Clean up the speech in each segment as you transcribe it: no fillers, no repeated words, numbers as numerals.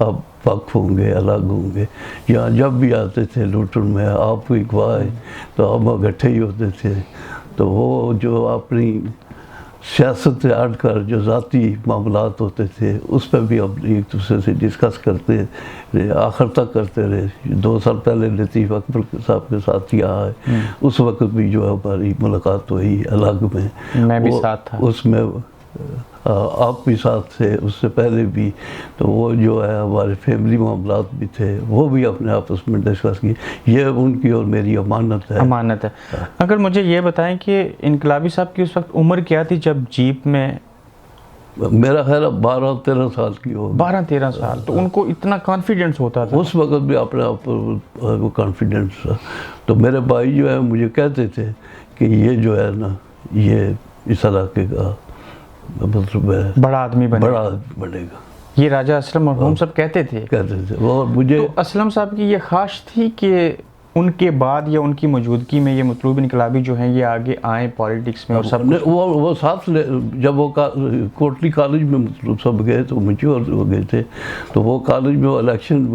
آپ وقف ہوں گے، الگ ہوں گے. یہاں جب بھی آتے تھے لوٹن میں آپ کو اقوا ہے تو ہم اکٹھے ہی ہوتے تھے. تو وہ جو اپنی سیاست سے ہٹ کر جو ذاتی معاملات ہوتے تھے اس پہ بھی ہم ایک دوسرے سے ڈسکس کرتے رہے، آخر تک کرتے رہے. 2 سال پہلے لطیف اکبر صاحب کے ساتھ یہاں آئے، اس وقت بھی جو ہے ہماری ملاقات ہوئی الگ میں بھی ساتھ تھا اس میں آپ بھی ساتھ تھے، اس سے پہلے بھی. تو وہ جو ہے ہمارے فیملی معاملات بھی تھے، وہ بھی اپنے آپس میں ڈسکس کی. یہ ان کی اور میری امانت ہے. امانت ہے. اگر مجھے یہ بتائیں کہ انقلابی صاحب کی اس وقت عمر کیا تھی جب جیپ میں؟ میرا خیال ہے 12-13 سال کی ہو. 12-13 سال. تو ان کو اتنا کانفیڈنس ہوتا تھا اس وقت بھی اپنے آپ پر وہ کانفیڈنس تھا. تو میرے بھائی جو ہے مجھے کہتے تھے کہ یہ جو ہے نا یہ اس علاقے کا مطلب ہے بڑا آدمی بڑا آدمی بنے گا. یہ راجہ اسلم مرحوم صاحب کہتے تھے. وہ مجھے تو اسلم صاحب کی یہ خواہش تھی کہ ان کے بعد یا ان کی موجودگی میں یہ مطلوب انقلابی جو ہیں یہ آگے آئیں پالیٹکس میں اور سب وہ ساتھ جب وہ کوٹلی کالج میں مطلوب سب گئے تو میچور ہو گئے تھے. تو وہ کالج میں وہ الیکشن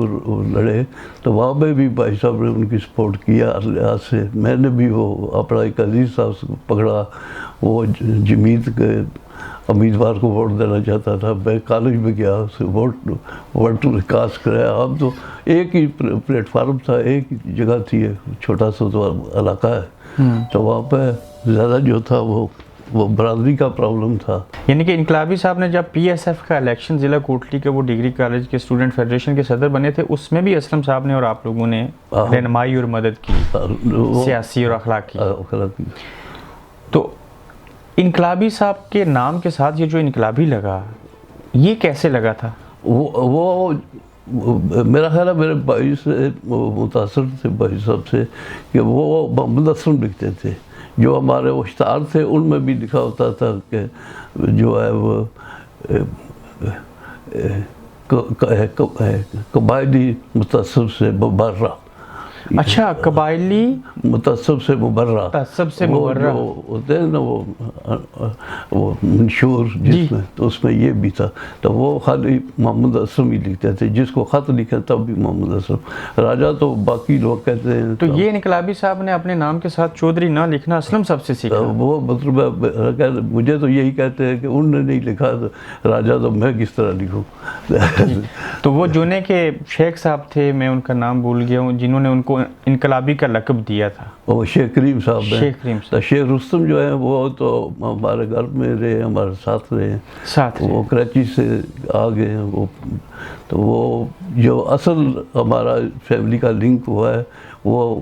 لڑے تو وہاں پہ بھی بھائی صاحب نے ان کی سپورٹ کیا لحاظ سے. میں نے بھی وہ اپنا ایک عزیز صاحب سے پکڑا، وہ جمیت کے امیدوار کو ووٹ دینا چاہتا تھا. میں کالج میں گیا، اسے ووٹ کاسٹ کرایا. ہم تو ایک ہی پلیٹ فارم تھا، ایک ہی جگہ تھی، چھوٹا سا تو علاقہ ہے. تو وہاں پہ زیادہ جو تھا وہ برادری کا پرابلم تھا. یعنی کہ انقلابی صاحب نے جب پی ایس ایف کا الیکشن ضلع کوٹلی کے وہ ڈگری کالج کے اسٹوڈنٹ فیڈریشن کے صدر بنے تھے، اس میں بھی اسلم صاحب نے اور آپ لوگوں نے رہنمائی اور مدد کی سیاسی اور اخلاقی. تو انقلابی صاحب کے نام کے ساتھ یہ جو انقلابی لگا، یہ کیسے لگا تھا؟ وہ میرا خیال ہے میرے بھائی سے متاثر تھے بھائی صاحب سے کہ وہ محمد اسلم لکھتے تھے. جو ہمارے اشتہار تھے ان میں بھی لکھا ہوتا تھا کہ جو ہے وہ قبائلی متعصب سے مبرہ. اچھا، قبائلی متعصب سے مبرہ. تعصب سے مبرہ ہوتے ہیں نا وہ منشور جس میں، تو اس میں یہ بھی تھا. تو وہ خالی محمد اسلم ہی لکھتے تھے، جس کو خط لکھا تب بھی محمد اسلم. راجہ تو باقی لوگ کہتے ہیں. تو یہ انقلابی صاحب نے اپنے نام کے ساتھ چودھری نہ لکھنا اسلم صاحب سے سیکھا. وہ مطلب مجھے تو یہی کہتے ہیں کہ انہوں نے نہیں لکھا تو راجہ تو میں کس طرح لکھوں. تو وہ جونے کے شیخ صاحب تھے، میں ان کا نام بھول گیا ہوں، جنہوں نے ان کو انقلابی کا لقب دیا تھا، وہ شیخ کریم صاحب ہیں. شیخ کریم صاحب. شیخ رستم جو ہے وہ تو ہمارے گھر میں رہے، ہمارے ساتھ رہے. وہ کراچی سے آ گئے ہیں. وہ تو وہ جو اصل ہمارا فیملی کا لنک ہوا ہے وہ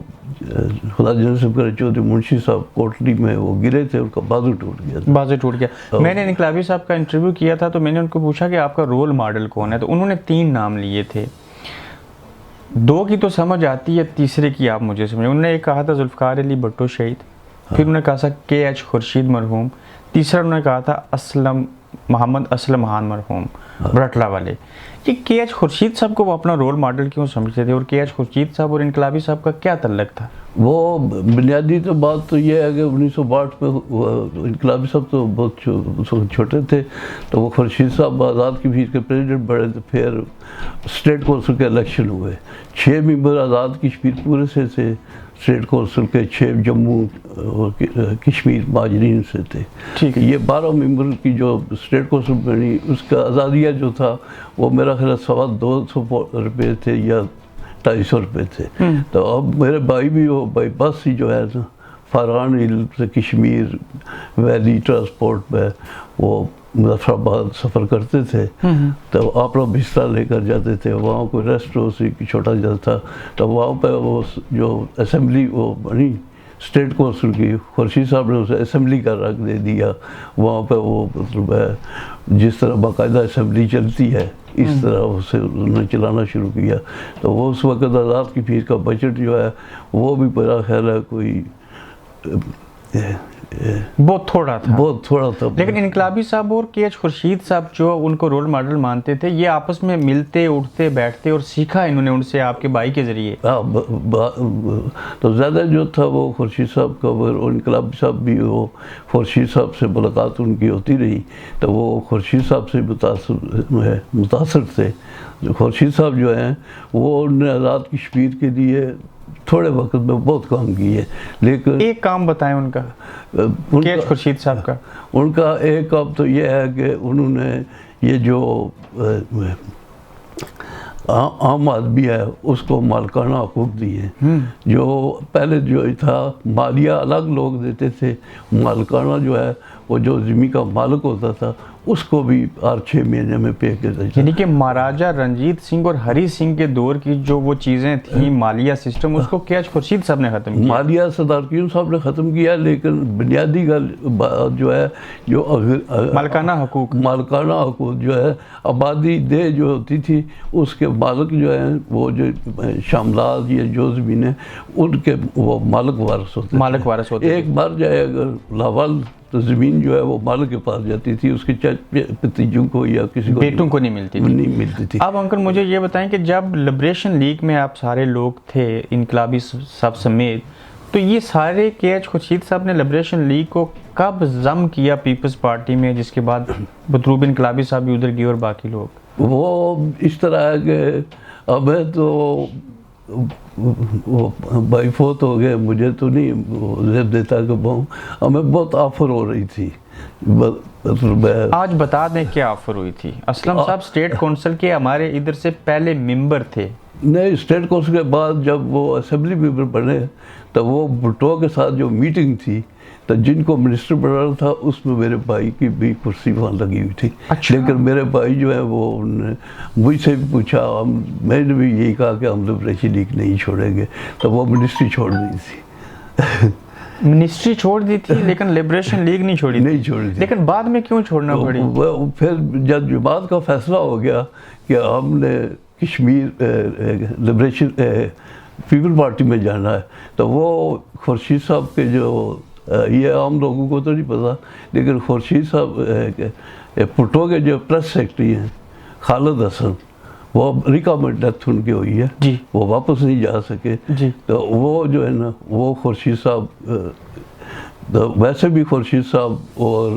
خدا جنسب کرے چودھری منشی صاحب کوٹلی میں وہ گرے تھے، ان کا بازو ٹوٹ گیا تھا. بازو ٹوٹ گیا. میں نے انقلابی صاحب کا انٹرویو کیا تھا تو میں نے ان کو پوچھا کہ آپ کا رول ماڈل کون ہے، تو انہوں نے 3 نام لیے تھے. 2 کی تو سمجھ آتی ہے، تیسرے کی آپ مجھے سمجھیں. انہوں نے ایک کہا تھا ذوالفقار علی بھٹو شہید، پھر انہوں نے کہا تھا KH خورشید مرحوم، تیسرا انہوں نے کہا تھا محمد اسلم خان مرحوم برٹلہ والے. یہ KH خورشید صاحب کو وہ اپنا رول ماڈل کیوں سمجھتے تھے، اور KH خورشید صاحب اور انقلابی صاحب کا کیا تعلق تھا؟ وہ بنیادی تو بات تو یہ ہے کہ 1962 میں انقلابی صاحب تو بہت چھوٹے تھے. تو وہ خورشید صاحب آزاد کشمیر کے پریزیڈنٹ بڑے تھے. پھر اسٹیٹ کونسل کے الیکشن ہوئے، 6 ممبر آزاد کشمیر پورے سے تھے، اسٹیٹ کونسل کے 6 جموں اور کشمیر مہاجرین سے تھے. یہ 12 ممبر کی جو اسٹیٹ کونسل بنی، اس کا آزادیہ جو تھا وہ میرا خیال 250 روپے تھے یا 250 روپے تھے. تو اب میرے بھائی بھی وہ بائی بس ہی جو ہے نا فاران ہل سے کشمیر ویلی ٹرانسپورٹ میں وہ مظفر آباد سفر کرتے تھے. تو اپنا بستر لے کر جاتے تھے. وہاں کوئی ریسٹ ہاؤس چھوٹا جا تھا. تو وہاں پہ وہ جو اسمبلی وہ بنی اسٹیٹ کونسل کی، خورشید صاحب نے اسے اسمبلی کا رنگ دے دیا. وہاں پہ وہ مطلب ہے جس طرح باقاعدہ اسمبلی چلتی ہے اس طرح اسے انہوں نے چلانا شروع کیا. تو وہ اس وقت آزاد کشمیر کا بجٹ جو ہے وہ بھی میرا خیال ہے کوئی بہت تھوڑا تھا. بہت تھوڑا تھا. لیکن انقلابی صاحب اور کے ایچ خورشید صاحب جو ان کو رول ماڈل مانتے تھے، یہ آپس میں ملتے اٹھتے بیٹھتے اور سیکھا انہوں نے ان سے آپ کے بھائی کے ذریعے. تو زیادہ جو تھا وہ خورشید صاحب کا، اور انقلابی صاحب بھی وہ خورشید صاحب سے ملاقات ان کی ہوتی رہی، تو وہ خورشید صاحب سے متاثر تھے. خورشید صاحب جو ہیں وہ انہوں نے آزاد کشمیر کے لیے تھوڑے وقت میں بہت کام کیے. لیکن ایک کام بتائیں ان کا، کے ایچ خورشید صاحب کا. ان کا ایک کام تو یہ ہے کہ انہوں نے یہ جو عام آدمی ہے اس کو مالکانہ حقوق دیے. جو پہلے جو تھا مالیہ الگ لوگ دیتے تھے، مالکانہ جو ہے وہ جو زمین کا مالک ہوتا تھا اس کو بھی ہر 6 مہینے میں پے کرتا. یعنی کہ مہاراجہ رنجیت سنگھ اور ہری سنگھ کے دور کی جو وہ چیزیں تھیں مالیہ سسٹم، اس کو کے ایچ خورشید صاحب نے ختم کیا. مالیہ سردار قیوم صاحب نے ختم کیا، لیکن بنیادی بات جو ہے جو مالکانہ حقوق جو ہے آبادی دہ جو ہوتی تھی اس کے مالک جو ہیں وہ جو شاملات یا جو زمینیں ان کے وہ مالک وارث ہوتے. ایک بار جائے اگر لاول تو زمین جو ہے وہ مالک کے پاس جاتی تھی، اس کے بھتیجوں کو یا کسی کو بیٹوں کو نہیں ملتی تھی. اب انکل مجھے یہ بتائیں کہ جب لبریشن لیگ میں آپ سارے لوگ تھے انقلابی صاحب سمیت، تو یہ سارے کے ایچ خورشید صاحب نے لبریشن لیگ کو کب ضم کیا پیپلز پارٹی میں، جس کے بعد مطلوب انقلابی صاحب بھی ادھر گئے اور باقی لوگ؟ وہ اس طرح ہے کہ ہمیں تو وہ بھائی فوت ہو گئے، مجھے تو نہیں زیب دیتا کہ ہمیں بہت آفر ہو رہی تھی. آج بتا دیں کیا آفر ہوئی تھی. اسلم صاحب سٹیٹ کونسل کے ہمارے ادھر سے پہلے ممبر تھے. نہیں، اسٹیٹ کونسل کے بعد جب وہ اسمبلی ممبر بنے تو وہ بھٹو کے ساتھ جو میٹنگ تھی تو جن کو منسٹر بنانا تھا اس میں میرے بھائی کی بھی کرسی وہاں لگی ہوئی تھی. لیکن میرے بھائی جو ہے وہ مجھ سے بھی پوچھا، میں نے بھی یہی کہا کہ ہم لبریشن لیگ نہیں چھوڑیں گے، تو وہ منسٹری چھوڑ دی تھی. منسٹری چھوڑ دی تھی لیکن لبریشن لیگ نہیں چھوڑی تھی. لیکن بعد میں کیوں چھوڑنا پڑی؟ پھر جب جماعت کا فیصلہ ہو گیا کہ ہم نے کشمیر لبریشن پیپل پارٹی میں جانا ہے، تو وہ خورشید صاحب کے جو یہ عام لوگوں کو تو نہیں پتا، لیکن خورشید صاحب پٹو کے جو پریس سیکرٹری ہیں خالد حسن، وہ امریکہ میں ڈیتھ ان کی ہوئی ہے جی، وہ واپس نہیں جا سکے جی. تو وہ جو ہے نا وہ خورشید صاحب ویسے بھی خورشید صاحب اور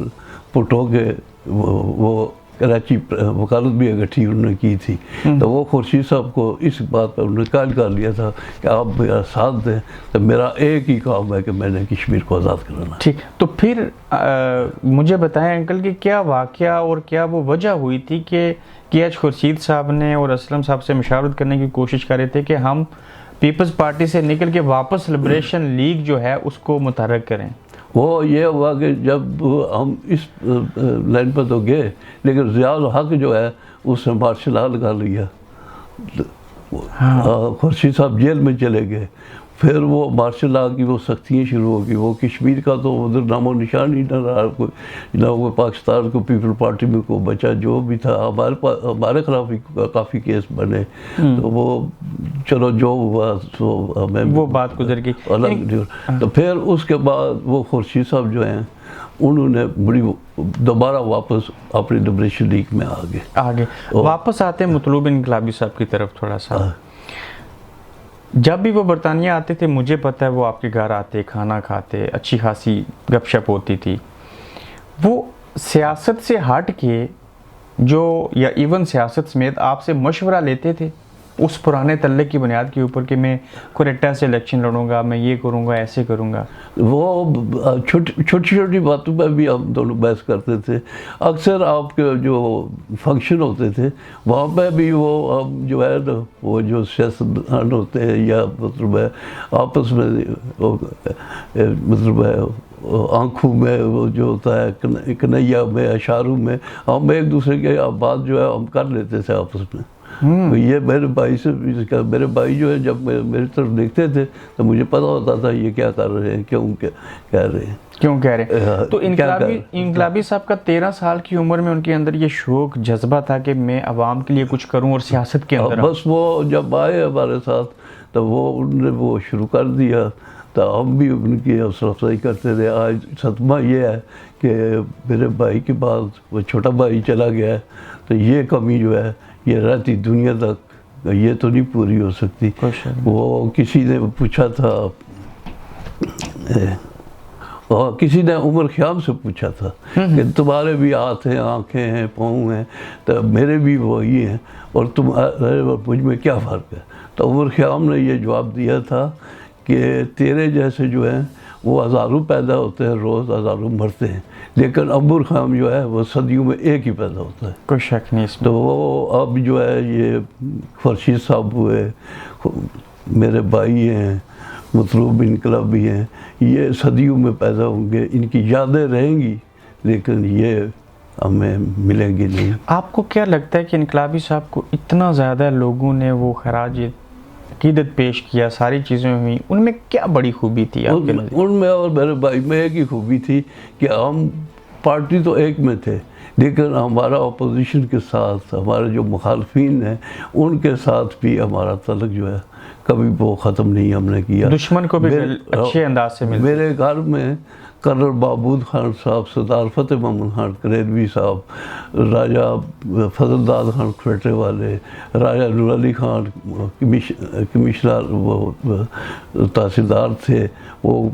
پٹو کے وہ کراچی وکالت بھی اکٹھی انہوں نے کی تھی، تو وہ خورشید صاحب کو اس بات پر انہوں نے قائل کر لیا تھا کہ آپ میرا ساتھ دیں تو میرا ایک ہی کام ہے کہ میں نے کشمیر کو آزاد کرانا. ٹھیک، تو پھر مجھے بتائیں انکل کہ کیا واقعہ اور کیا وہ وجہ ہوئی تھی کہ کے ایچ خورشید صاحب نے اور اسلم صاحب سے مشاورت کرنے کی کوشش کر رہے تھے کہ ہم پیپلز پارٹی سے نکل کے واپس لبریشن لیگ جو ہے اس کو متحرک کریں؟ وہ یہ ہوا کہ جب ہم اس لائن پر تو گئے، لیکن ضیاء الحق جو ہے اس نے مارشل لا لگا لیا. خورشید صاحب جیل میں چلے گئے، پھر وہ مارشل لا کی وہ سختیاں شروع ہو گئی. وہ کشمیر کا تو ادھر نام و نشان ہی نہ رہا، نہ وہ پاکستان کو پیپل پارٹی میں کو بچا. جو بھی تھا ہمارے خلاف کافی کیس بنے، تو وہ چلو جو ہوا سو ہمیں وہ بات گزر گئی الگ. تو پھر اس کے بعد وہ خورشید صاحب جو ہیں انہوں نے بڑی دوبارہ واپس اپنی لبریشن لیگ میں آگے واپس آتے ہیں مطلوب انقلابی صاحب کی طرف تھوڑا سا. جب بھی وہ برطانیہ آتے تھے مجھے پتہ ہے وہ آپ کے گھر آتے، کھانا کھاتے، اچھی خاصی گپ شپ ہوتی تھی. وہ سیاست سے ہٹ کے جو یا ایون سیاست سمیت آپ سے مشورہ لیتے تھے اس پرانے تلے کی بنیاد کے اوپر کہ میں کوریٹا سے الیکشن لڑوں گا، میں یہ کروں گا، ایسے کروں گا؟ وہ چھوٹی چھوٹی باتوں پہ بھی ہم دونوں بحث کرتے تھے. اکثر آپ کے جو فنکشن ہوتے تھے وہاں پہ بھی وہ ہم جو ہے نا وہ جو سیاستدان ہوتے ہیں یا مطلب ہے آپس میں مطلب ہے آنکھوں میں وہ جو ہوتا ہے کنیا میں اشاروں میں ہم ایک دوسرے کے بات جو ہے ہم کر لیتے تھے آپس میں. یہ میرے بھائی سے میرے بھائی جو ہے جب میری طرف دیکھتے تھے تو مجھے پتا ہوتا تھا یہ کیا کر رہے ہیں، کیوں کہہ رہے ہیں. تو انقلابی صاحب کا 13 سال کی عمر میں ان کے اندر یہ شوق جذبہ تھا کہ میں عوام کے لیے کچھ کروں اور سیاست کے اندر. بس وہ جب آئے ہمارے ساتھ تو وہ انہوں نے وہ شروع کر دیا. تو ہم بھی ان کی حوصلہ افزائی کرتے تھے. آج صدمہ یہ ہے کہ میرے بھائی کے بعد وہ چھوٹا بھائی چلا گیا ہے, تو یہ کمی جو ہے یہ رہتی دنیا تک, یہ تو نہیں پوری ہو سکتی. وہ کسی نے پوچھا تھا, اور کسی نے عمر خیام سے پوچھا تھا کہ تمہارے بھی ہاتھ ہیں, آنکھیں ہیں, پاؤں ہیں, تو میرے بھی وہی ہیں, اور تمہارے اور مجھ میں کیا فرق ہے؟ تو عمر خیام نے یہ جواب دیا تھا کہ تیرے جیسے جو ہیں وہ ہزاروں پیدا ہوتے ہیں روز, ہزاروں مرتے ہیں, لیکن عمر خیام جو ہے وہ صدیوں میں ایک ہی پیدا ہوتا ہے. کوئی شک نہیں اس میں. تو وہ اب جو ہے یہ خورشید صاحب ہوئے, میرے بھائی ہیں, مطلوب انقلابی ہیں, یہ صدیوں میں پیدا ہوں گے, ان کی یادیں رہیں گی لیکن یہ ہمیں ملیں گی نہیں. آپ کو کیا لگتا ہے کہ انقلابی صاحب کو اتنا زیادہ لوگوں نے وہ خراج عقیدت پیش کیا, ساری چیزیں ہوئیں, ان میں کیا بڑی خوبی تھی آپ کے نظر؟ ان میں اور میرے بھائی میں ایک ہی خوبی تھی کہ ہم پارٹی تو ایک میں تھے, لیکن ہمارا اپوزیشن کے ساتھ, ہمارے جو مخالفین ہیں ان کے ساتھ بھی ہمارا تعلق جو ہے کبھی وہ ختم نہیں ہم نے کیا. دشمن کو بھی اچھے انداز سے ملتے. میرے گھر میں کرنل محمود خان صاحب, سردار فتح محمد خان کریلوی صاحب, راجہ فضل داد خان کھوٹے والے, راجہ نور علی خان کمشنر وہ تحصیلدار تھے, وہ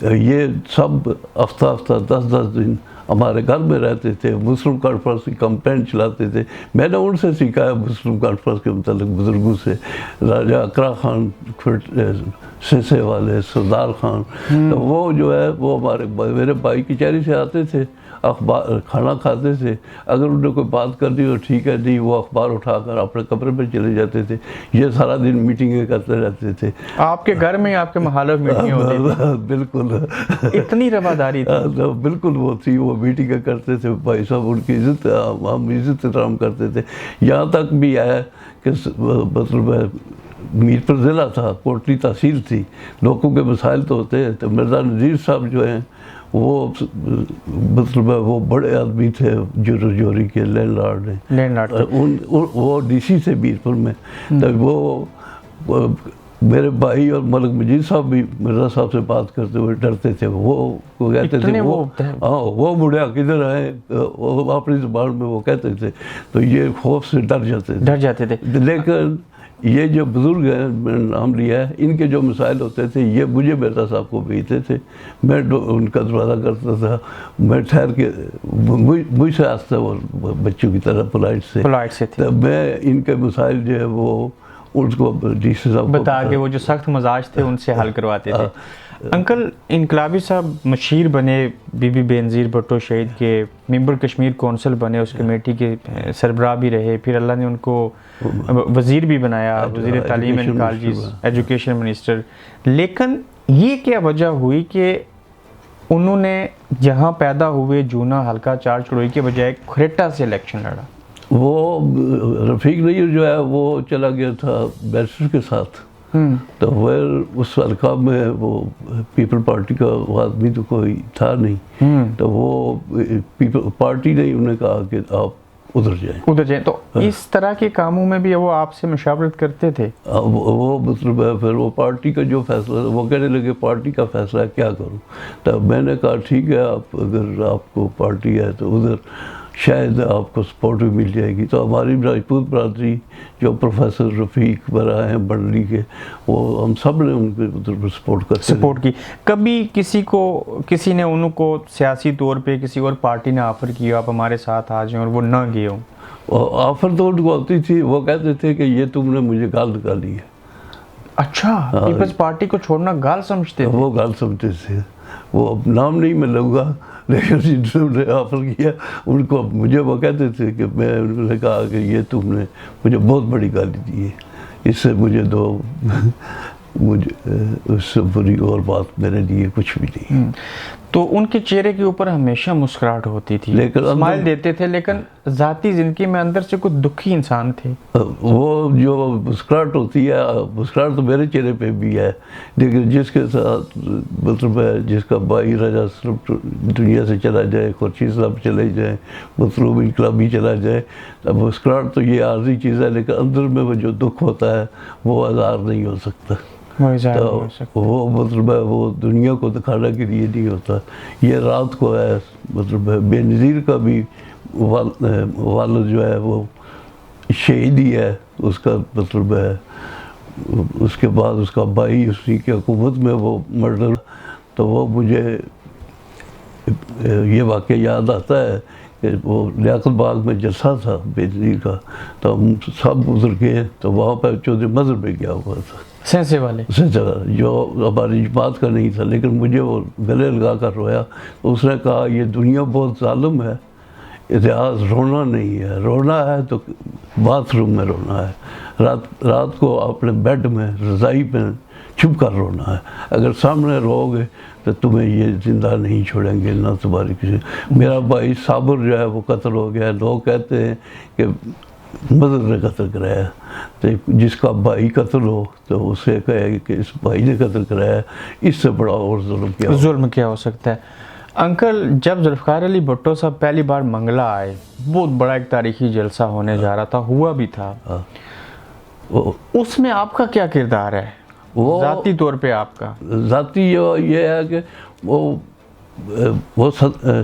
یہ سب ہفتہ 10 دن ہمارے گھر میں رہتے تھے, مسلم کانفرنس کی کمپین چلاتے تھے. میں نے ان سے سیکھا ہے مسلم کانفرنس کے متعلق بزرگوں سے, راجہ اقرا خان سیسے والے, سردار خان, تو وہ جو ہے وہ میرے بھائی کی چہری سے آتے تھے, اخبار کھانا کھاتے تھے, اگر انہوں نے کوئی بات کر دی تو ٹھیک ہے, نہیں وہ اخبار اٹھا کر اپنے کمرے میں چلے جاتے تھے. یہ سارا دن میٹنگیں کرتے رہتے تھے. آپ کے گھر میں آپ کے محلے میں میٹنگیں ہوتی تھیں؟ بالکل, اتنی رواداری تھی. بالکل وہ تھی, وہ میٹنگیں کرتے تھے بھائی صاحب, ان کی عزت ہم عزت احترام کرتے تھے. یہاں تک بھی ہے کہ مطلب میر پر ضلع تھا, کوٹلی تحصیل تھی, لوگوں کے مسائل تو ہوتے ہیں. تو مرزا نذیر صاحب جو ہیں وہ مطلب وہ بڑے آدمی تھے, جوری کے لینڈ لارڈ ہیں, وہ ڈی سی سے میرپور میں. تو وہ میرے بھائی اور ملک مجید صاحب بھی مرزا صاحب سے بات کرتے ہوئے ڈرتے تھے. وہ کہتے تھے وہ بڑھیا کدھر آئے, وہ اپنی زبان میں وہ کہتے تھے, تو یہ خوف سے ڈر جاتے تھے. لیکن یہ جو بزرگ ہیں, میں نے نام لیا ہے, ان کے جو مسائل ہوتے تھے یہ مجھے مرزا صاحب کو بھیجتے تھے, میں ان کا دروازہ کرتا تھا, میں ٹھہر کے مجھ سے آستا وہ بچوں کی طرح پولائٹ سے تو میں ان کے مسائل جو ہے وہ ان کو ڈی سی صاحب بتا کے وہ جو سخت مزاج تھے ان سے حل کرواتے تھے. انکل, انقلابی صاحب مشیر بنے, بی بی بینظیر بھٹو شہید کے ممبر کشمیر کونسل بنے, اس کمیٹی کے سربراہ بھی رہے, پھر اللہ نے ان کو وزیر بھی بنایا, وزیر تعلیم اینڈ کالجز, ایجوکیشن منسٹر. لیکن یہ کیا وجہ ہوئی کہ انہوں نے جہاں پیدا ہوئے جونا حلقہ چار چڑوئی کے بجائے کھریٹا سے الیکشن لڑا؟ وہ رفیق نیر جو ہے وہ چلا گیا تھا بیرسٹر کے ساتھ, تو وہ اس حلقہ میں وہ پیپل پارٹی کا آدمی تو کوئی تھا نہیں, تو وہ پیپل پارٹی نے انہیں کہا کہ آپ ادھر جائیں. تو اس طرح کے کاموں میں بھی وہ آپ سے مشاورت کرتے تھے؟ وہ مطلب ہے پھر وہ پارٹی کا جو فیصلہ, وہ کہنے لگے پارٹی کا فیصلہ کیا کروں. تو میں نے کہا ٹھیک ہے, آپ اگر آپ کو پارٹی ہے تو ادھر شاید آپ کو سپورٹ بھی مل جائے گی. تو ہماری راجپوت برادری جو پروفیسر رفیق برا ہیں بنڈلی کے, وہ ہم سب نے ان پہ سپورٹ کی. کبھی کسی نے ان کو سیاسی طور پہ کسی اور پارٹی نے آفر کیا آپ ہمارے ساتھ آ جائیں, اور وہ نہ گئے ہوں؟ آفر تو ان کو ہوتی تھی, وہ کہتے تھے کہ یہ تم نے مجھے گال نکالی ہے. اچھا, پیپلز پارٹی کو چھوڑنا گال سمجھتے تھے؟ وہ گال سمجھتے تھے. وہ نام نہیں میں لوں گا, لیکن جن نے آفر کیا ان کو, مجھے وہ کہتے تھے کہ میں انہوں نے کہا کہ یہ تم نے مجھے بہت بڑی گالی دی ہے, اس سے مجھے اس سے بری اور بات میرے لیے کچھ بھی نہیں. تو ان کے چہرے کے اوپر ہمیشہ مسکراہٹ ہوتی تھی, اسمائل دیتے تھے, لیکن ذاتی زندگی میں اندر سے کوئی دکھی انسان تھے. وہ جو مسکراہٹ ہوتی ہے, مسکراہٹ تو میرے چہرے پہ بھی ہے, لیکن جس کے ساتھ مطلب ہے جس کا بھائی راجہ صرف دنیا سے چلا جائے, خورشید صاحب چلے جائیں, مطلوب انقلابی چلا جائے, اب مسکراہٹ تو یہ عارضی چیز ہے, لیکن اندر میں وہ جو دکھ ہوتا ہے وہ اظہار نہیں ہو سکتا. وہی ظاہر تو ہو سکتا وہ مطلب ہے وہ دنیا کو دکھانے کے لیے نہیں ہوتا. یہ رات کو ہے مطلب ہے بے نظیر کا بھی والد جو ہے وہ شہید ہی ہے. اس کا مطلب ہے اس کے بعد اس کا بھائی اسی کی حکومت میں وہ مرڈر. تو وہ مجھے یہ واقعہ یاد آتا ہے کہ وہ لیاقت باغ میں جلسہ تھا بے نظیر کا, تو ہم سب ادھر گئے. تو وہاں پہ چودھری مظہر میں گیا ہوا تھا سینسے والے. جو ہماری جماعت کا نہیں تھا, لیکن مجھے وہ گلے لگا کر رویا. اس نے کہا یہ دنیا بہت ظالم ہے, اتہاس رونا نہیں ہے, رونا ہے تو باتھ روم میں رونا ہے, رات کو اپنے بیڈ میں رضائی میں چھپ کر رونا ہے. اگر سامنے رو گے تو تمہیں یہ زندہ نہیں چھوڑیں گے نہ تمہاری کسی. میرا بھائی صابر جو ہے وہ قتل ہو گیا. لوگ کہتے ہیں کہ مظہر نے قتل کرایا. تو جس کا بھائی قتل ہو تو اسے کہے کہ اس بھائی نے قتل کرایا, اس سے بڑا اور ظلم کیا ہو سکتا ہے. انکل, جب ذوالفقار علی بھٹو صاحب پہلی بار منگلہ آئے, بہت بڑا ایک تاریخی جلسہ ہونے جا رہا تھا, ہوا بھی تھا, اس میں آپ کا کیا کردار ہے ذاتی طور پہ؟ آپ کا ذاتی یہ ہے کہ وہ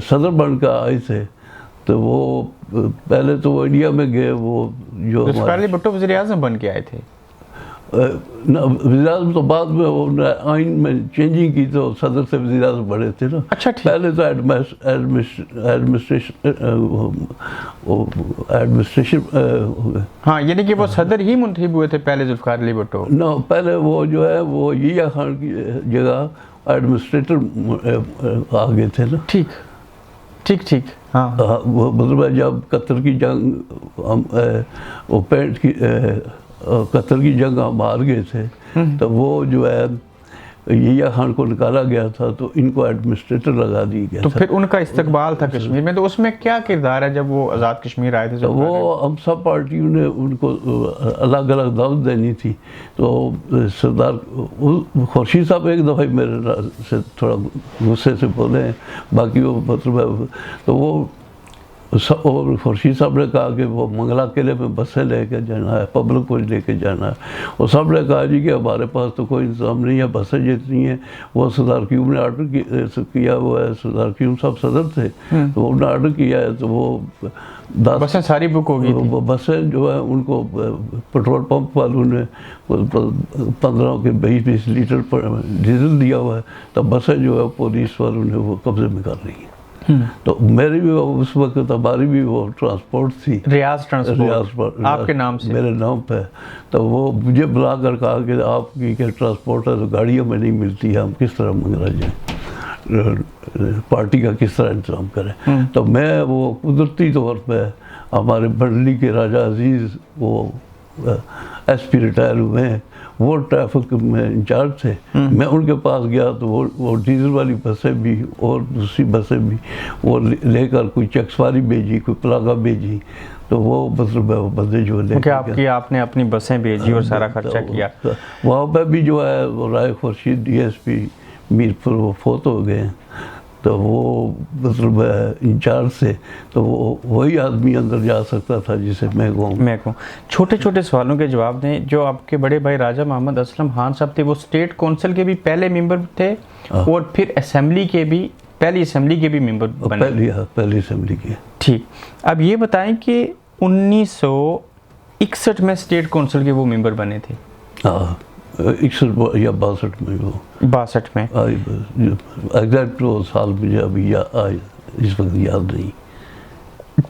صدر بن کے آئے تھے. تو وہ پہلے تو وہ انڈیا میں گئے. وہ جو ذوالفقار علی بھٹو وزیر اعظم بن کے آئے تھے. وزیر اعظم تو بعد میں وہ آئین میں چینجنگ کی تو صدر سے وزیر اعظم بڑے تھے نا. اچھا ٹھیک. پہلے تو ایڈمنسٹریشن ہاں, یعنی کہ وہ صدر ہی منتخب ہوئے تھے پہلے ذوالفقار علی بھٹو. نہ, پہلے وہ جو ہے وہ یحییٰ خان کی جگہ ایڈمنسٹریٹر آ گئے تھے نا. ٹھیک ٹھیک ٹھیک. ہاں, وہ مطلب ہے جب قطر کی جنگ وہ پینٹ کی قطر کی جنگ ہم ہار گئے تھے, تو وہ جو ہے یحییٰ خان کو نکالا گیا تھا, تو ان کو ایڈمنسٹریٹر لگا دی گیا تو تھا. پھر ان کا استقبال تھا کشمیر میں, تو اس میں کیا کردار ہے جب وہ آزاد کشمیر آئے تھے؟ تو وہ ہم سب پارٹیوں نے ان کو الگ الگ دعوت دینی تھی. تو سردار خورشید صاحب ایک دفعہ میرے سے تھوڑا غصے سے بولے ہیں, باقی وہ مطلب ہے. تو وہ اور خورشید صاحب نے کہا کہ وہ منگلہ قلعے میں بسیں لے کے جانا ہے, پبلک کو لے کے جانا ہے. اور سب نے کہا جی کہ ہمارے پاس تو کوئی انتظام نہیں ہے, بسیں جتنی ہیں وہ سردار قیوم نے آرڈر کیا ہوا ہے. سردار قیوم صاحب صدر تھے, تو انہوں نے آرڈر کیا ہے. تو وہ بسیں ساری بک ہو گئی تھی. وہ بسیں جو ہے ان کو پیٹرول پمپ والوں نے 15 کے 20 لیٹر ڈیزل دیا ہوا ہے. تو بسیں جو ہے پولیس والوں نے وہ قبضے میں کر لی ہیں. تو میری بھی اس وقت ہماری بھی وہ ٹرانسپورٹ تھی, ریاض ٹرانسپورٹ آپ کے نام سے, میرے نام پہ. تو وہ مجھے بلا کر کہا کہ آپ کی کیا ٹرانسپورٹ ہے, تو گاڑیوں میں نہیں ملتی ہے, ہم کس طرح منگلہ جائیں, پارٹی کا کس طرح انتظام کریں. تو میں وہ قدرتی طور پہ ہمارے بڑلی کے راجہ عزیز وہ ایس پی ریٹائر ہوئے ہیں, وہ ٹریفک میں انچارج تھے. میں ان کے پاس گیا تو وہ ڈیزل والی بسیں بھی اور دوسری بسیں بھی وہ لے کر, کوئی چیک سواری بھیجی, کوئی پلاگا بھیجی. تو وہ مطلب وہ بندے جو لے کے آپ نے اپنی بسیں بھیجی اور سارا خرچہ کیا. وہاں پہ بھی جو ہے وہ رائے خورشید ڈی ایس پی میر پور وہ فوت ہو گئے ہیں. تو وہ مطلب انچارج سے, تو وہی آدمی اندر جا سکتا تھا جسے میں کہوں. چھوٹے چھوٹے سوالوں کے جواب دیں. جو آپ کے بڑے بھائی راجہ محمد اسلم خان صاحب تھے, وہ اسٹیٹ کونسل کے بھی پہلے ممبر تھے, اور پھر اسمبلی کے بھی, پہلی اسمبلی کے بھی ممبر بنے. پہلی اسمبلی کے. ٹھیک. اب یہ بتائیں کہ 1961 میں اسٹیٹ کونسل کے وہ ممبر بنے تھے. 61 یا 62 میں, وہ 62 میں ایگزیکٹ وہ سال مجھے ابھی اس وقت یاد نہیں.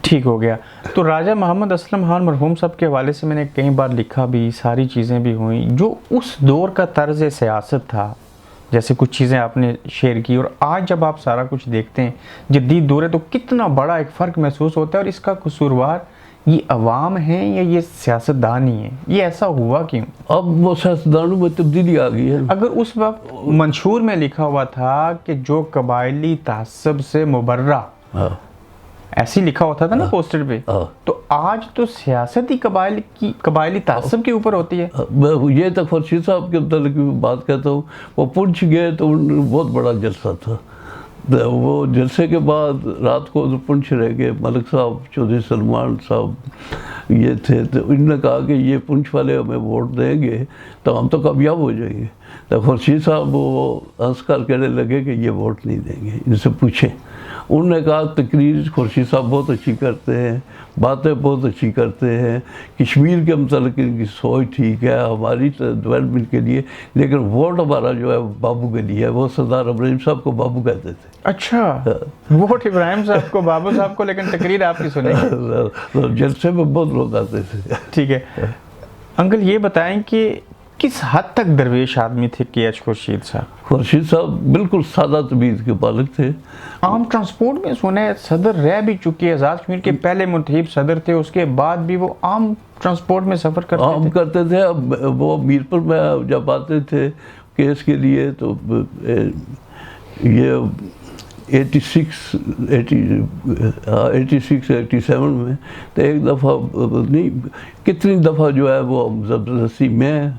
ٹھیک ہو گیا. تو راجہ محمد اسلم خان مرحوم صاحب کے حوالے سے میں نے کئی بار لکھا بھی, ساری چیزیں بھی ہوئیں. جو اس دور کا طرز سیاست تھا, جیسے کچھ چیزیں آپ نے شیئر کی, اور آج جب آپ سارا کچھ دیکھتے ہیں جدید دور ہے, تو کتنا بڑا ایک فرق محسوس ہوتا ہے. اور اس کا قصوروار یہ عوام ہیں یا یہ سیاستدان ہی ہیں؟ یہ ایسا ہوا کیوں؟ اب وہ سیاستدانوں میں تبدیلی آ گئی ہے. اگر اس وقت منشور میں لکھا ہوا تھا کہ جو قبائلی تعصب سے مبرہ, ایسی لکھا ہوتا تھا نا پوسٹر پہ, تو آج تو سیاست ہی قبائلی تعصب کے اوپر ہوتی ہے. یہ تک خورشید صاحب کے متعلق بات کہتا ہوں, وہ پنچ گئے تو بہت بڑا جلسہ تھا. وہ جلسے کے بعد رات کو ادھر پنچ رہ گئے، ملک صاحب، چودھری سلمان صاحب یہ تھے، تو انہوں نے کہا کہ یہ پنچ والے ہمیں ووٹ دیں گے تو ہم تو کامیاب ہو جائیں گے. تو خورشید صاحب وہ ہنس کر کہنے لگے کہ یہ ووٹ نہیں دیں گے، ان سے پوچھیں. انہوں نے کہا تقریر خورشید صاحب بہت اچھی کرتے ہیں، باتیں بہت اچھی کرتے ہیں، کشمیر کے متعلق ان کی سوچ ٹھیک ہے ہماری ڈیولپمنٹ کے لیے، لیکن ووٹ ہمارا جو ہے بابو کے لیے ہے. وہ سردار ابراہیم صاحب کو بابو کہتے تھے. اچھا، ووٹ ابراہیم صاحب کو، بابو صاحب کو، لیکن تقریر آپ کی سنیں گے. جلسے میں بہت لوگ آتے تھے. ٹھیک ہے انکل، یہ بتائیں کہ کس حد تک درویش آدمی تھے کے ایچ خورشید صاحب؟ خورشید صاحب بالکل سادہ طبیعت کے مالک تھے. عام ٹرانسپورٹ میں سنا ہے صدر رہ بھی چکے، آزاد کشمیر کے پہلے منتخب صدر تھے، اس کے بعد بھی وہ عام ٹرانسپورٹ میں سفر کرتے تھے. اب وہ میرپور میں جب آتے تھے کیس کے لیے تو یہ 86-87 میں تو ایک دفعہ نہیں کتنی دفعہ جو ہے وہ زبردستی میں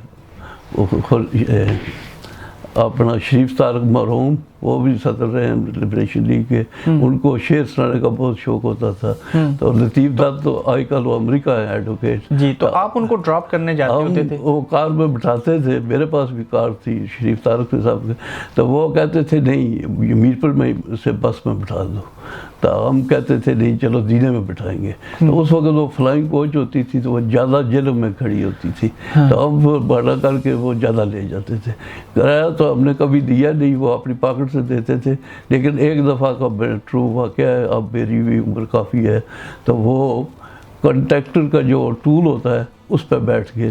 اپنا شریف طارق مرحوم، وہ بھی صدر رہے ہیں لبریشن لیگ کے، ان کو شعر سنانے کا بہت شوق ہوتا تھا. تو لطیف دت تو آج کل وہ امریکہ ہے ایڈوکیٹ. جی، تو آپ ان کو ڈراپ کرنے جاتے ہوتے تھے؟ وہ کار میں بٹھاتے تھے، میرے پاس بھی کار تھی شریف طارق صاحب کے، تو وہ کہتے تھے نہیں میرپور میں سے بس میں بٹھا دو. تو ہم کہتے تھے نہیں چلو دینے میں بٹھائیں گے. تو اس وقت وہ فلائنگ کوچ ہوتی تھی تو وہ زیادہ جلم میں کھڑی ہوتی تھی، تو ہم وہ بڑا کر کے وہ زیادہ لے جاتے تھے. کرایہ تو ہم نے کبھی دیا نہیں، وہ اپنی پاکٹ سے دیتے تھے. لیکن ایک دفعہ کا ٹرو واقعہ ہے، اب میری بھی عمر کافی ہے، تو وہ کنٹیکٹر کا جو ٹول ہوتا ہے اس پہ بیٹھ گئے.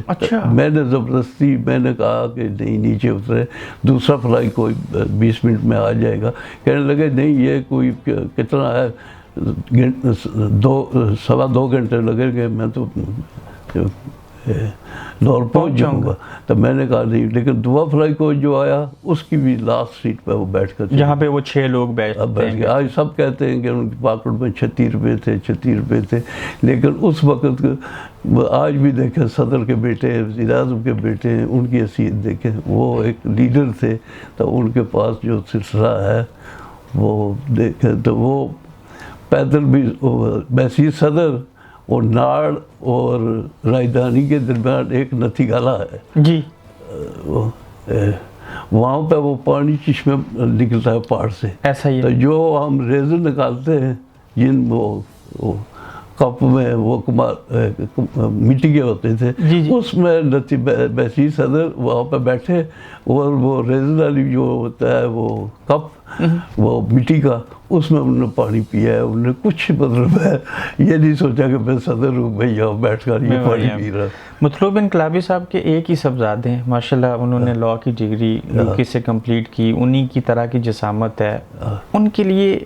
میں نے زبردستی میں نے کہا کہ نہیں نیچے اترے، دوسرا فلائی کوئی 20 منٹ میں آ جائے گا. کہنے لگے نہیں یہ کوئی کتنا ہے 2.25 گھنٹے لگیں گے، میں تو لاہور پہنچ جاؤں گا. تو میں نے کہا نہیں. لیکن دعا فلائی کو جو آیا اس کی بھی لاسٹ سیٹ پہ وہ بیٹھ کر جہاں پہ وہ 6 لوگ بیٹھ گئے. آج سب کہتے ہیں کہ ان کی پاکٹ میں 36 روپے تھے. لیکن اس وقت آج بھی دیکھیں صدر کے بیٹے، وزیر اعظم کے بیٹے ہیں، ان کی حیثیت دیکھیں، وہ ایک لیڈر تھے. تو ان کے پاس جو سلسلہ ہے وہ دیکھیں تو وہ پیدل بھی بحثیت صدر اور ناڑ اور راجدھانی کے درمیان ایک نتھی گالا ہے. جی، وہاں پہ وہ پانی چشمے نکلتا ہے پہاڑ سے. ایسا ہی تو جو ہم ریزر نکالتے ہیں جن وہ کپ میں وہ مٹی کے ہوتے تھے، اس میں نتھی بحثی صدر وہاں پہ بیٹھے اور وہ ریزر والی جو ہوتا ہے وہ کپ وہ مٹی کا، اس میں انہوں نے پانی پیا ہے. انہوں نے کچھ مطلب ہے یہ نہیں سوچا کہ میں صدر ہوں، میں یہاں بیٹھ کر یہ پانی پی رہا. مطلوب انقلابی صاحب کے ایک ہی صاحبزادے ہیں ماشاءاللہ، انہوں نے لاء کی ڈگری یوکی سے کمپلیٹ کی، انہی کی طرح کی جسامت ہے. ان کے لیے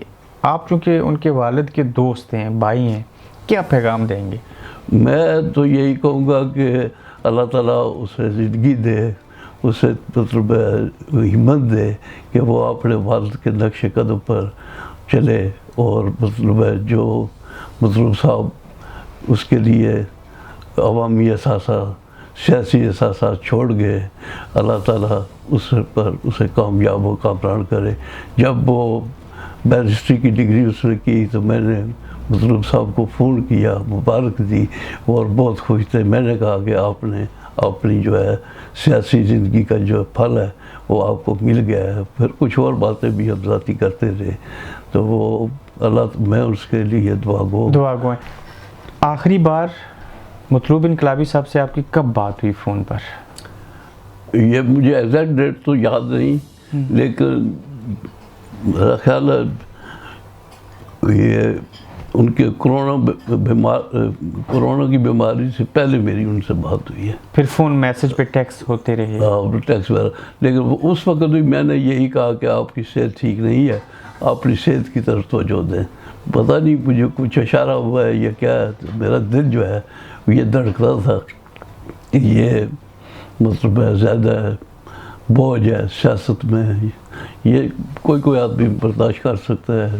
آپ چونکہ ان کے والد کے دوست ہیں، بھائی ہیں، کیا پیغام دیں گے؟ میں تو یہی کہوں گا کہ اللہ تعالیٰ اسے زندگی دے، اسے مطلب ہمت دے کہ وہ اپنے والد کے نقش قدم پر چلے، اور مطلب جو مطلوب صاحب اس کے لیے عوامی اثاثہ، سیاسی اثاثہ چھوڑ گئے، اللہ تعالیٰ اس پر اسے کامیاب و کامران کرے. جب وہ بیرسٹری کی ڈگری اس نے کی تو میں نے مطلوب صاحب کو فون کیا، مبارک دی، اور بہت خوش تھے. میں نے کہا کہ آپ نے اپنی جو ہے سیاسی زندگی کا جو پھل ہے وہ آپ کو مل گیا ہے. پھر کچھ اور باتیں بھی ہم ذاتی کرتے رہے. تو وہ اللہ، میں اس کے لیے دعا گو ہیں. آخری بار مطلوب انقلابی صاحب سے آپ کی کب بات ہوئی فون پر؟ یہ مجھے ایگزیکٹ ڈیٹ تو یاد نہیں، لیکن میرا خیال ہے یہ ان کے کرونا کی بیماری سے پہلے میری ان سے بات ہوئی ہے. پھر فون میسج پہ ٹیکس ہوتے رہے؟ ٹیکس وغیرہ. لیکن اس وقت بھی میں نے یہی کہا کہ آپ کی صحت ٹھیک نہیں ہے، آپ اپنی صحت کی طرف توجہ دیں. پتہ نہیں مجھے کچھ اشارہ ہوا ہے یا کیا ہے، تو میرا دل جو ہے یہ دھڑکتا تھا کہ یہ مطلب زیادہ بوجھ ہے سیاست میں، یہ کوئی آدمی برداشت کر سکتا ہے.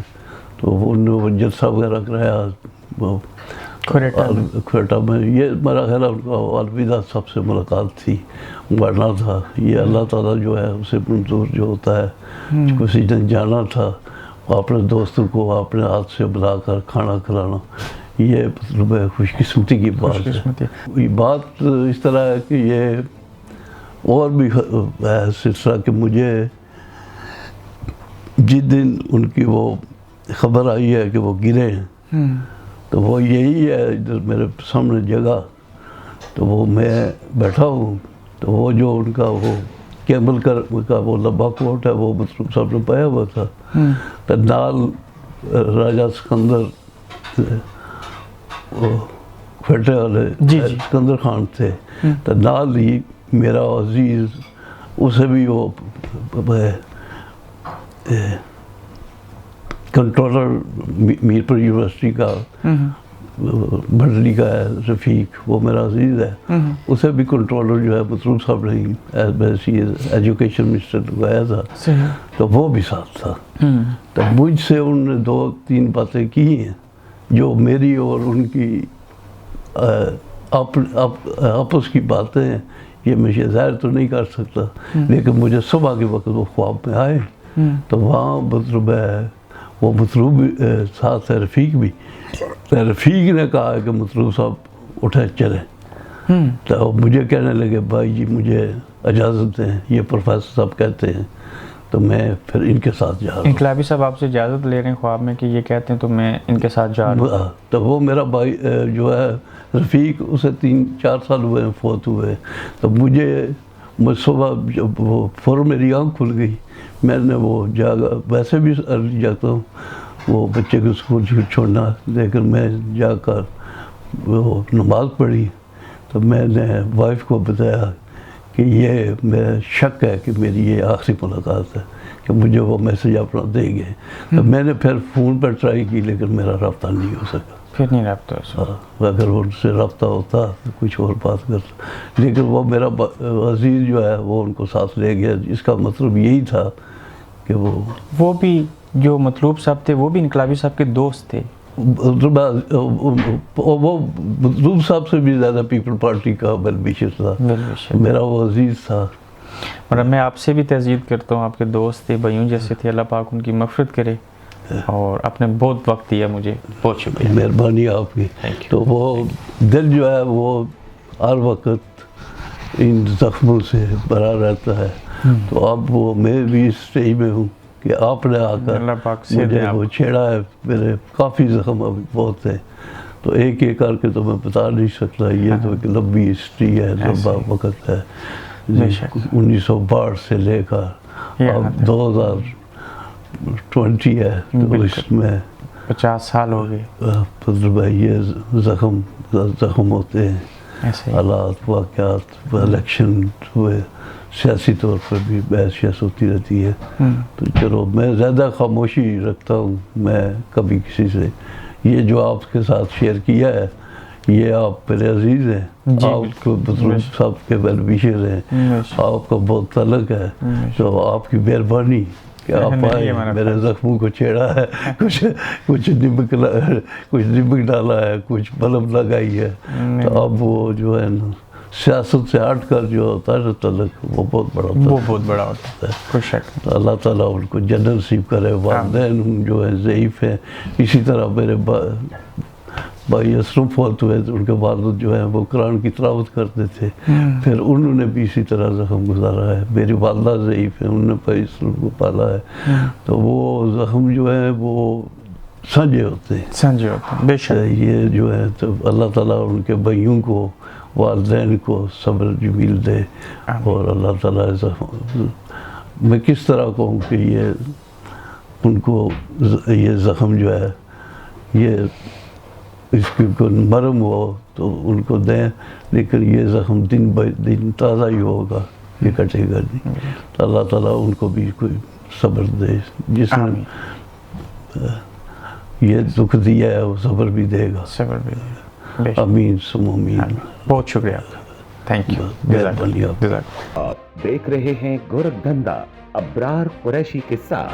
تو انہوں نے جلسہ وغیرہ کرایا وہ کھوٹا میں. یہ میرا خیال ہے ان کا الوداع سب سے ملاقات تھی، مرنا تھا. یہ اللہ تعالیٰ جو ہے اسے منظور جو ہوتا ہے، کسی نے جانا تھا اپنے دوستوں کو اپنے ہاتھ سے بلا کر کھانا کھلانا، یہ مطلب ہے خوش قسمتی کی بات ہے۔ یہ بات اس طرح ہے کہ یہ اور بھی ہے سلسلہ کہ مجھے جس دن ان کی وہ خبر آئی ہے کہ وہ گرے ہیں، تو وہ یہی ہے ادھر میرے سامنے جگہ، تو وہ میں بیٹھا ہوں، تو وہ جو ان کا وہ کیمل کا وہ لمبا کوٹ ہے وہ مطلب صاحب نے پایا ہوا تھا، تو نال راجہ سکندر وہ پھٹے والے سکندر خان تھے، تو نال ہی میرا عزیز اسے بھی وہ کنٹرولر میرپور یونیورسٹی کا بڑھلی کا ہے رفیق، وہ میرا عزیز ہے، اسے بھی کنٹرولر جو ہے مطلوب صاحب نے ایجوکیشن منسٹر لگایا تھا، تو وہ بھی ساتھ تھا۔ تو مجھ سے انہوں نے 2-3 باتیں کی ہیں جو میری اور ان کی آپس کی باتیں ہیں، یہ میں ظاہر تو نہیں کر سکتا، لیکن مجھے صبح کے وقت وہ خواب میں آئے، تو وہاں مطلب ہے وہ مطلوب ساتھ ہے رفیق بھی، رفیق نے کہا کہ مطلوب صاحب اٹھے چلے، تو مجھے کہنے لگے بھائی جی مجھے اجازت دیں، یہ پروفیسر صاحب کہتے ہیں، تو میں پھر ان کے ساتھ جا رہا ہوں۔ انقلابی صاحب آپ سے اجازت لے رہے ہیں خواب میں کہ یہ کہتے ہیں تو میں ان کے ساتھ جا رہا ہوں؟ تو وہ میرا بھائی جو ہے رفیق، اسے 3-4 سال ہوئے ہیں فوت ہوئے، تو مجھے صبح جب وہ فوراً میری آنکھ کھل گئی، میں نے وہ جاگا، ویسے بھی ارلی جاتا ہوں وہ بچے کو اسکول چھوڑنا، لیکن میں جا کر وہ نماز پڑھی، تو میں نے وائف کو بتایا کہ یہ میرا شک ہے کہ میری یہ آخری ملاقات ہے، کہ مجھے وہ میسیج اپنا دیں گے، تو میں نے پھر فون پر ٹرائی کی لیکن میرا رابطہ نہیں ہو سکا، پھر نہیں رابطہ اگر ان سے رابطہ ہوتا تو کچھ اور بات کرتا، لیکن وہ میرا عزیز جو ہے وہ ان کو ساتھ لے گیا، جس کا مطلب یہی تھا کہ وہ بھی جو مطلوب صاحب تھے وہ بھی انقلابی صاحب کے دوست تھے، وہ مطلوب صاحب سے بھی زیادہ پیپل پارٹی کا ویل وشر تھا، میرا وہ عزیز تھا۔ اور میں آپ سے بھی تہذیب کرتا ہوں، آپ کے دوست تھے، بھائیوں جیسے تھے، اللہ پاک ان کی مغفرت کرے، اور آپ نے بہت وقت دیا مجھے، بہت شکریہ، مہربانی آپ کی۔ تو وہ دل جو ہے وہ ہر وقت ان زخموں سے بھرا رہتا ہے، تو اب وہ میں بھی اس اسٹیج میں ہوں کہ آپ نے آ کر مجھے وہ چھیڑا ہے، میرے کافی زخم ابھی بہت ہیں، تو ایک ایک کر کے تو میں بتا نہیں سکتا، یہ تو ایک لمبی ہسٹری ہے، لمبا وقت ہے، 1962 سے لے کر اب 2020 ہے، تو اس میں 50 سال ہو گئے، مطلب یہ زخم ہوتے ہیں، حالات واقعات، الیکشن ہوئے، سیاسی طور پر بھی بحث شیس ہوتی رہتی ہے، تو چلو میں زیادہ خاموشی رکھتا ہوں، میں کبھی کسی سے یہ جو آپ کے ساتھ شیئر کیا ہے، یہ آپ میرے عزیز ہیں، آپ کو مطلب صاحب کے ویل وشر ہیں، آپ کا بہت تعلق ہے، تو آپ کی مہربانی کہ آپ آئے، میرے زخموں کو چھیڑا ہے، کچھ نمک ڈالا ہے، کچھ بلب لگائی ہے، تو اب وہ جو ہے نا سیاست سے ہٹ کر جو ہوتا ہے تعلق، وہ بہت بڑا ہوتا ہے، کوئی شک نہیں۔ تو اللہ تعالیٰ ان کو جنت نصیب کرے۔ والدین جو ہے ضعیف ہیں، اسی طرح میرے بھائی اسلم فوت ہوئے، ان کے والد جو ہیں وہ قرآن کی تلاوت کرتے تھے، پھر انہوں نے بھی اسی طرح زخم گزارا ہے۔ میری والدہ ضعیف ہیں، انہوں نے بھائی اسلم کو پالا ہے، تو وہ زخم جو ہے وہ سنجے ہوتے ہیں، بے شک۔ یہ جو ہے تو اللہ تعالیٰ ان کے بھائیوں کو، والدین کو صبر جمیل دے، اور اللہ تعالیٰ میں کس طرح کہوں کہ یہ ان کو یہ زخم جو ہے یہ اس کی کوئی مرم ہو تو ان کو دیں، لیکن یہ زخم دن بہ دن تازہ ہی ہوگا، یہ کٹے گا نہیں، تو اللہ تعالیٰ ان کو بھی کوئی صبر دے، جس نے یہ دکھ دیا ہے وہ صبر بھی دے گا، آمین ثم آمین۔ بہت شکریہ آپ کا، تھینک یو۔ آپ دیکھ رہے ہیں گورکھ دھندا ابرار قریشی کے ساتھ۔